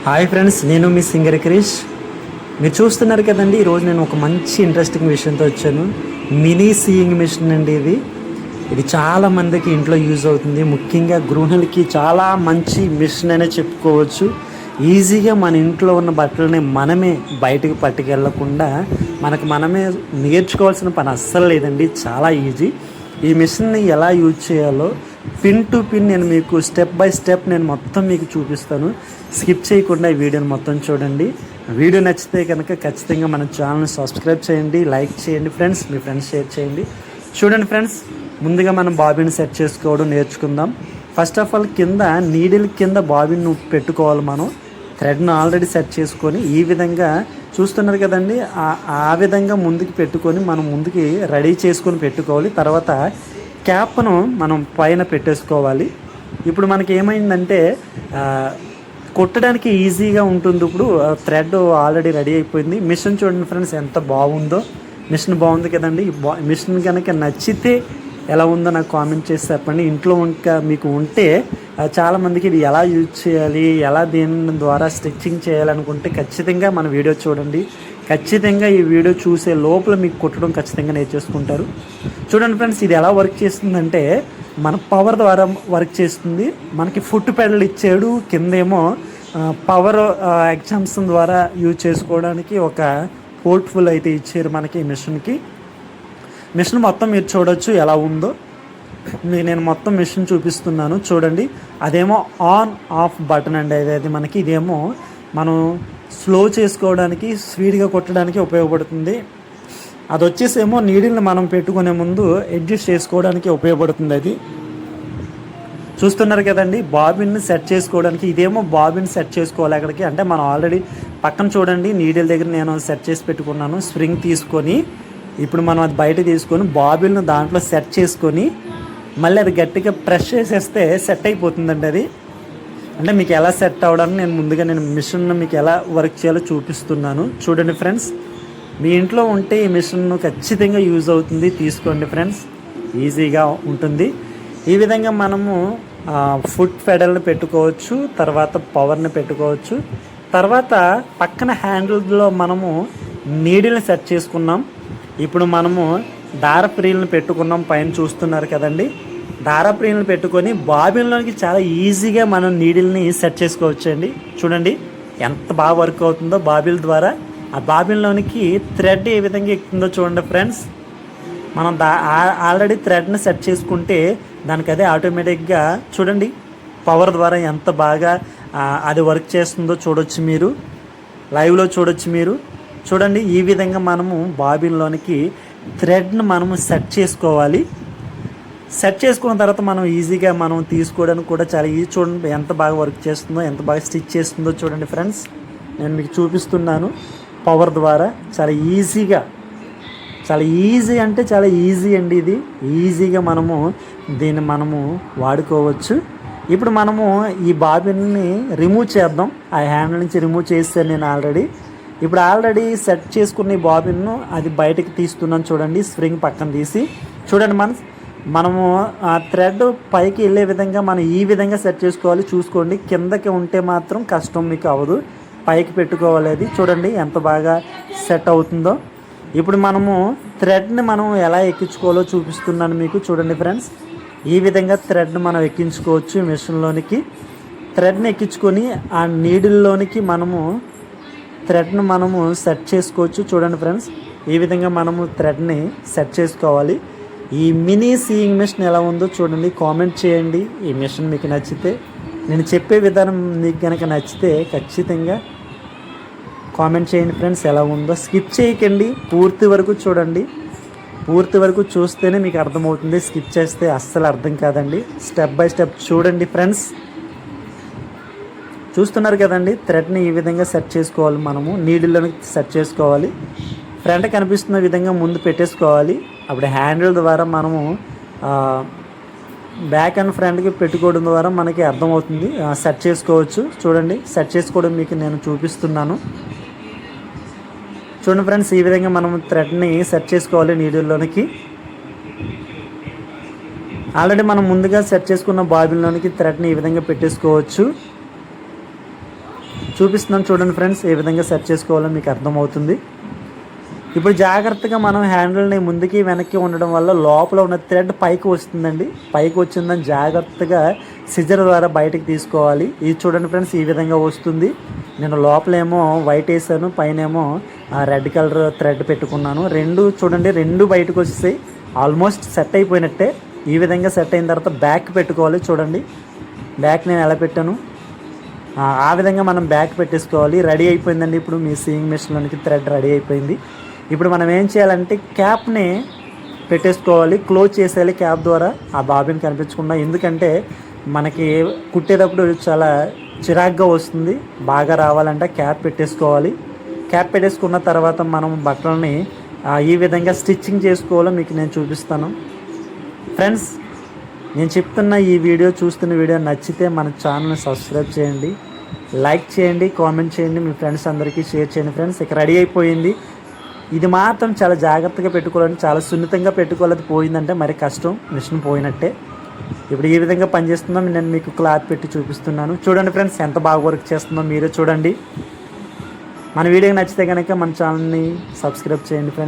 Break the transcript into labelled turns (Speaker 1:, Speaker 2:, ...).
Speaker 1: Hi friends, నేను మీ singer Krish. మీరు చూస్తున్నారు కదండి, ఈరోజు నేను ఒక మంచి ఇంట్రెస్టింగ్ విషయంతో వచ్చాను. మినీ సీయింగ్ మిషన్ అండి ఇది చాలా మందికి ఇంట్లో యూజ్ అవుతుంది. ముఖ్యంగా గృహిణులకి చాలా మంచి మిషన్ అనే చెప్పుకోవచ్చు. ఈజీగా మన ఇంట్లో ఉన్న బట్టలని మనమే బయటకు పట్టుకెళ్ళకుండా మనమే నేర్చుకోవాల్సిన పని అస్సలు లేదండి. చాలా ఈజీ. ఈ మిషన్ని ఎలా యూజ్ చేయాలో పిన్ టు పిన్ నేను మీకు స్టెప్ బై స్టెప్ నేను మొత్తం మీకు చూపిస్తాను. స్కిప్ చేయకుండా ఈ వీడియోని మొత్తం చూడండి. వీడియో నచ్చితే కనుక ఖచ్చితంగా మన ఛానల్ని సబ్స్క్రైబ్ చేయండి, లైక్ చేయండి ఫ్రెండ్స్, మీ ఫ్రెండ్స్ షేర్ చేయండి. చూడండి ఫ్రెండ్స్, ముందుగా మనం బాబిన్ సెట్ చేసుకోవడం నేర్చుకుందాం. ఫస్ట్ ఆఫ్ ఆల్ కింద నీడిల్ కింద బాబిన్ పెట్టుకోవాలి. మనం థ్రెడ్ను ఆల్రెడీ సెట్ చేసుకొని ఈ విధంగా చూస్తున్నారు కదండి, ఆ విధంగా ముందుకు పెట్టుకొని మనం ముందుకి రెడీ చేసుకొని పెట్టుకోవాలి. తర్వాత క్యాప్ను మనం పైన పెట్టేసుకోవాలి. ఇప్పుడు మనకి ఏమైందంటే కొట్టడానికి ఈజీగా ఉంటుంది. ఇప్పుడు థ్రెడ్ ఆల్రెడీ రెడీ అయిపోయింది. మిషన్ చూడండి ఫ్రెండ్స్, ఎంత బాగుందో. మిషన్ బాగుంది కదండి. మిషన్ కనుక నచ్చితే ఎలా ఉందో నాకు కామెంట్ చేసి చెప్పండి. ఇంట్లో ఇంకా మీకు ఉంటే చాలామందికి ఇది ఎలా యూజ్ చేయాలి, ఎలా దీని ద్వారా స్టిచ్చింగ్ చేయాలనుకుంటే ఖచ్చితంగా మన వీడియో చూడండి. ఖచ్చితంగా ఈ వీడియో చూసే లోపల మీకు కుట్టడం ఖచ్చితంగా నేర్చేసుకుంటారు. చూడండి ఫ్రెండ్స్, ఇది ఎలా వర్క్ చేస్తుందంటే మన పవర్ ద్వారా వర్క్ చేస్తుంది. మనకి ఫుట్ పెడల్ ఇచ్చాడు, కిందేమో పవర్ ఎగ్జామ్స్ ద్వారా యూజ్ చేసుకోవడానికి ఒక పోర్ట్ఫుల్ అయితే ఇచ్చారు మనకి ఈ మిషన్కి. మిషన్ మొత్తం మీరు చూడొచ్చు ఎలా ఉందో. నేను మొత్తం మిషన్ చూపిస్తున్నాను చూడండి. అదేమో ఆన్ ఆఫ్ బటన్ అండి. అది మనకి ఇదేమో మనం స్లో చేసుకోవడానికి, స్పీడ్గా కొట్టడానికి ఉపయోగపడుతుంది. అది వచ్చేసేమో నీడిల్ని మనం పెట్టుకునే ముందు అడ్జస్ట్ చేసుకోవడానికి ఉపయోగపడుతుంది. అది చూస్తున్నారు కదండి, బాబిన్ని సెట్ చేసుకోవడానికి. ఇదేమో బాబిన్ సెట్ చేసుకోవాలి అక్కడికి, అంటే మనం ఆల్రెడీ పక్కన చూడండి నీడిల్ దగ్గర నేను సెట్ చేసి పెట్టుకున్నాను. స్ప్రింగ్ తీసుకొని ఇప్పుడు మనం అది బయట తీసుకొని బాబిల్ను దాంట్లో సెట్ చేసుకొని మళ్ళీ అది గట్టిగా ప్రెస్ చేసేస్తే సెట్ అయిపోతుందండి. అది అంటే మీకు ఎలా సెట్ అవ్వడానికి నేను మిషన్ మీకు ఎలా వర్క్ చేయాలో చూపిస్తున్నాను. చూడండి ఫ్రెండ్స్, మీ ఇంట్లో ఉంటే ఈ మిషన్ ఖచ్చితంగా యూజ్ అవుతుంది. తీసుకోండి ఫ్రెండ్స్, ఈజీగా ఉంటుంది. ఈ విధంగా మనము ఫుట్ పెడల్ని పెట్టుకోవచ్చు, తర్వాత పవర్ని పెట్టుకోవచ్చు. తర్వాత పక్కన హ్యాండిల్లో మనము నీడిల్ని సెట్ చేసుకున్నాం. ఇప్పుడు మనము దారప్రీలను పెట్టుకున్నాం. పైన చూస్తున్నారు కదండి, దారప్రీలను పెట్టుకొని బాబిన్లోనికి చాలా ఈజీగా మనం నీడిల్ని సెట్ చేసుకోవచ్చు అండి. చూడండి ఎంత బాగా వర్క్ అవుతుందో బాబిల్ ద్వారా. ఆ బాబిన్లోనికి థ్రెడ్ ఏ విధంగా ఎక్కుతుందో చూడండి ఫ్రెండ్స్. మనం ఆల్రెడీ థ్రెడ్ని సెట్ చేసుకుంటే దానికి అదే ఆటోమేటిక్గా చూడండి పవర్ ద్వారా ఎంత బాగా అది వర్క్ చేస్తుందో చూడొచ్చు మీరు, లైవ్లో చూడొచ్చు మీరు. చూడండి ఈ విధంగా మనము బాబిన్లోనికి థ్రెడ్ను మనము సెట్ చేసుకోవాలి. సెట్ చేసుకున్న తర్వాత మనం ఈజీగా మనం తీసుకోవడానికి కూడా చాలా ఈజీ. చూడండి ఎంత బాగా వర్క్ చేస్తుందో, ఎంత బాగా స్టిచ్ చేస్తుందో చూడండి ఫ్రెండ్స్. నేను మీకు చూపిస్తున్నాను పవర్ ద్వారా. చాలా ఈజీగా, చాలా ఈజీ అంటే చాలా ఈజీ అండి. ఇది ఈజీగా దీన్ని మనము వాడుకోవచ్చు. ఇప్పుడు మనము ఈ బాబిన్ని రిమూవ్ చేద్దాం. ఆ హ్యాండిల్ నుంచి రిమూవ్ చేస్తాను నేను ఆల్రెడీ. ఇప్పుడు ఆల్రెడీ సెట్ చేసుకున్న ఈ బాబిన్ను అది బయటకు తీస్తున్నాను చూడండి. స్ప్రింగ్ పక్కన తీసి చూడండి మనము ఆ థ్రెడ్ పైకి వెళ్ళే విధంగా మనం ఈ విధంగా సెట్ చేసుకోవాలి. చూసుకోండి, కిందకి ఉంటే మాత్రం కష్టం మీకు అవ్వదు, పైకి పెట్టుకోవాలి. అది చూడండి ఎంత బాగా సెట్ అవుతుందో. ఇప్పుడు మనము థ్రెడ్ని మనం ఎలా ఎక్కించుకోవాలో చూపిస్తున్నాను మీకు. చూడండి ఫ్రెండ్స్, ఈ విధంగా థ్రెడ్ని మనం ఎక్కించుకోవచ్చు మిషన్లోనికి. థ్రెడ్ని ఎక్కించుకొని ఆ నీడిల్లోనికి థ్రెడ్ను మనము సెట్ చేసుకోవచ్చు. చూడండి ఫ్రెండ్స్, ఈ విధంగా మనము థ్రెడ్ని సెట్ చేసుకోవాలి. ఈ మినీ సీయింగ్ మిషన్ ఎలా ఉందో చూడండి, కామెంట్ చేయండి. ఈ మిషన్ మీకు నచ్చితే, నేను చెప్పే విధానం మీకు కనుక నచ్చితే ఖచ్చితంగా కామెంట్ చేయండి ఫ్రెండ్స్. ఎలా ఉందో స్కిప్ చేయకండి, పూర్తి వరకు చూడండి. పూర్తి వరకు చూస్తేనే మీకు అర్థమవుతుంది, స్కిప్ చేస్తే అస్సలు అర్థం కాదండి. స్టెప్ బై స్టెప్ చూడండి ఫ్రెండ్స్. చూస్తున్నారు కదండి, థ్రెడ్ని ఈ విధంగా సెట్ చేసుకోవాలి. మనము నీడిల్లోకి సెట్ చేసుకోవాలి. ఫ్రంట్ కనిపిస్తున్న విధంగా ముందు పెట్టేసుకోవాలి. అప్పుడు హ్యాండిల్ ద్వారా మనము బ్యాక్ అండ్ ఫ్రంట్కి పెట్టుకోవడం ద్వారా మనకి అర్థమవుతుంది, సెట్ చేసుకోవచ్చు. చూడండి సెట్ చేసుకోవడం మీకు నేను చూపిస్తున్నాను. చూడండి ఫ్రెండ్స్, ఈ విధంగా మనం థ్రెడ్ని సెట్ చేసుకోవాలి నీడిల్లోనికి. ఆల్రెడీ మనం ముందుగా సెట్ చేసుకున్న బాబిన్లోనికి థ్రెడ్ని ఈ విధంగా పెట్టేసుకోవచ్చు. చూపిస్తున్నాను చూడండి ఫ్రెండ్స్, ఏ విధంగా సెట్ చేసుకోవాలో మీకు అర్థమవుతుంది. ఇప్పుడు జాగ్రత్తగా మనం హ్యాండిల్ని ముందుకి వెనక్కి ఉండడం వల్ల లోపల ఉన్న థ్రెడ్ పైకి వస్తుందండి. పైకి వచ్చిందని జాగ్రత్తగా సిజర్ ద్వారా బయటకు తీసుకోవాలి. ఇది చూడండి ఫ్రెండ్స్, ఈ విధంగా వస్తుంది. నేను లోపలేమో వైట్ వేసాను, పైనేమో రెడ్ కలర్ థ్రెడ్ పెట్టుకున్నాను. రెండు బయటకు వచ్చేసాయి. ఆల్మోస్ట్ సెట్ అయిపోయినట్టే. ఈ విధంగా సెట్ అయిన తర్వాత బ్యాక్ పెట్టుకోవాలి. చూడండి బ్యాక్ నేను ఎలా పెట్టాను, ఆ విధంగా మనం బ్యాక్ పెట్టేసుకోవాలి. రెడీ అయిపోయిందండి. ఇప్పుడు మీ సీయింగ్ మెషిన్లోనికి థ్రెడ్ రెడీ అయిపోయింది. ఇప్పుడు మనం ఏం చేయాలంటే క్యాప్ని పెట్టేసుకోవాలి, క్లోజ్ చేసేయాలి క్యాప్ ద్వారా, ఆ బాబిన్ కనిపించకుండా. ఎందుకంటే మనకి కుట్టేటప్పుడు చాలా చిరాగ్గా వస్తుంది. బాగా రావాలంటే క్యాప్ పెట్టేసుకోవాలి. క్యాప్ పెట్టేసుకున్న తర్వాత మనం బట్టలని ఈ విధంగా స్టిచ్చింగ్ చేసుకోవాలో మీకు నేను చూపిస్తాను. ఫ్రెండ్స్, నేను చెప్తున్న ఈ వీడియో చూస్తున్న వీడియో నచ్చితే మన ఛానల్ని సబ్స్క్రైబ్ చేయండి, లైక్ చేయండి, కామెంట్ చేయండి, మీ ఫ్రెండ్స్ అందరికీ షేర్ చేయండి. ఫ్రెండ్స్, ఇక రెడీ అయిపోయింది. ఇది మాత్రం చాలా జాగ్రత్తగా పెట్టుకోవాలని, చాలా సున్నితంగా పెట్టుకోవాలి. పోయిందంటే మరి కష్టం, మిషన్ పోయినట్టే. ఇప్పుడు ఈ విధంగా పనిచేస్తుందో నేను మీకు క్లాత్ పెట్టి చూపిస్తున్నాను. చూడండి ఫ్రెండ్స్, ఎంత బాగా వర్క్ చేస్తుందో మీరే చూడండి. మన వీడియో నచ్చితే కనుక మన ఛానల్ని సబ్స్క్రైబ్ చేయండి ఫ్రెండ్స్.